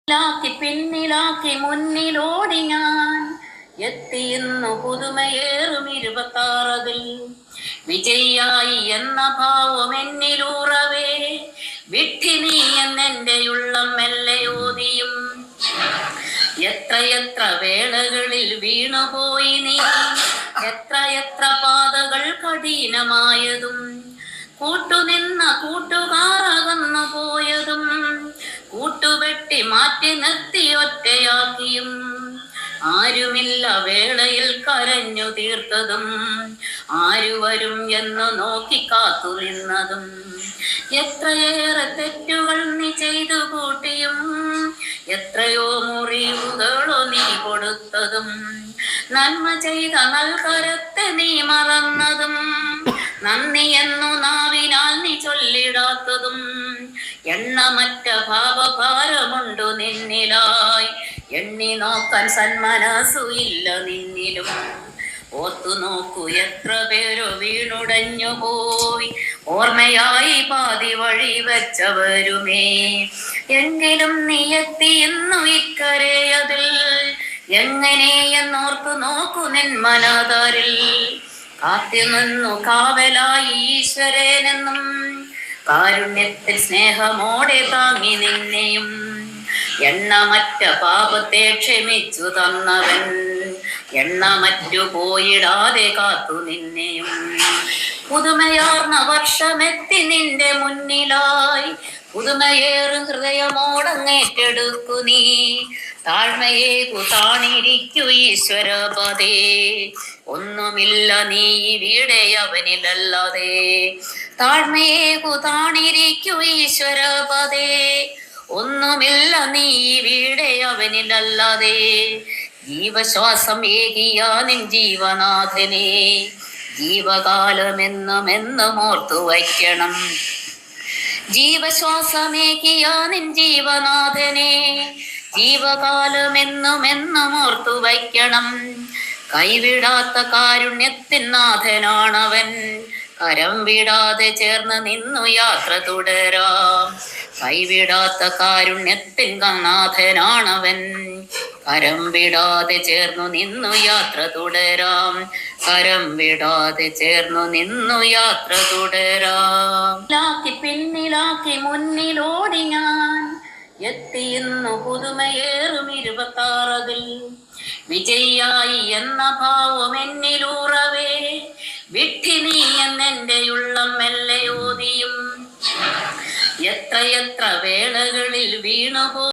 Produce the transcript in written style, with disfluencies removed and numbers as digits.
പിന്നിലാക്കി മുന്നിലോടി ഞാൻ എത്തിയുന്നു പുതുമയേറും 26-ൽ വിജയായി എന്ന ഭാവം എന്നിലൂറവേ വിട്ടി നീ എന്നെന്റെ ഉള്ളം മെല്ലയോതിയും എത്രയെത്ര വേളകളിൽ വീണുപോയി നീ എത്രയെത്ര പാതകൾ കഠിനമായതും കൂട്ടുനിന്ന കൂട്ടുകാർ അകന്നു പോയതും കൂട്ടുവെട്ടി മാറ്റി നിർത്തി ഒറ്റയാക്കിയും ആരുമില്ല വേളയിൽ കരഞ്ഞു തീർത്തതും ആരുവരും എന്ന് നോക്കി കാത്തു നിന്നതും എത്രയേറെ തെറ്റുകൾ നീ ചെയ്തു കൂട്ടിയും എത്രയോ മുറിവുകളോ നീ കൊടുത്തതും നന്മ ചെയ്ത നൽകരത്തെ നീ മറന്നതും നന്ദി എന്നു നാവിനാൽ നീ ചൊല്ലിടാത്തതും എണ്ണമറ്റ ഭാവഭാരമുണ്ടു നിന്നിലായി എണ്ണി നോക്കാൻ സന്മനസ്സു ഇല്ല നിന്നിലും ഓർത്തു നോക്കൂ എത്ര പേരോ വീണുടഞ്ഞു പോയി ഓർമ്മയായി പാതി വഴി വെച്ചവരുമേ എങ്കിലും നീ എത്തിയെന്നു ഇക്കരയതിൽ എങ്ങനെയെന്നോർത്തു നോക്കൂ നിൻ മനതാരിൽ കാത്തിനിന്നു കാവലായി ഈശ്വരനെന്നും കാരുണ്യത്തിൽ സ്നേഹമോടെ താങ്ങി നിന്നെയും എണ്ണമറ്റ പാപത്തെ ക്ഷമിച്ചു തന്നവൻ എണ്ണമറ്റു പോയിടാതെ കാത്തു നിന്നെയും പുതുമയാർന്ന വർഷമെത്തി നിന്റെ മുന്നിലായി പുതുമയേറും ഹൃദയമോടങ്ങേറ്റെടുക്കു നീ താഴ്മയേകു താണിരിക്കു ഈശ്വരപദേ ഒന്നുമില്ല നീ ഇവിടെ അവനിലല്ലാതെ താഴ്മയേകു താണിരിക്കു ഈശ്വരപദേ ഒന്നുമില്ല നീ ഇവിടെ അവനിലല്ലാതെ ജീവശ്വാസം ഏകിയ നിൻ ജീവനാഥനെ ജീവകാലമെന്നും ഓർത്തു വയ്ക്കണം ജീവശ്വാസമേകിയ നിൻ ജീവനാഥനെ ജീവകാലമെന്നും ഓർത്തു വയ്ക്കണം കൈവിടാത്ത കാരുണ്യത്തിൻ നാഥനാണവൻ കരം വിടാതെ ചേർന്ന് നിന്നു യാത്ര തുടരാം കൈവിടാത്ത കാരുണ്യത്തിൻ നാഥനാണവൻ കരം വിടാതെ ചേർന്നു നിന്നു യാത്ര തുടരാം കരം വിടാതെ ചേർന്നു നിന്നു യാത്ര തുടരാം പിന്നിലാക്കി മുന്നിലോടി ഞാൻ എത്തിയുന്നു പുതുമയേറും 26-ൽ വിജയായി എന്ന ഭാവം എന്നിലൂറവേ വിട്ടി നീ എന്നെന്റെ ഉള്ളം മെല്ലയോതിയും എത്രയെത്ര വേളകളിൽ വീണുപോ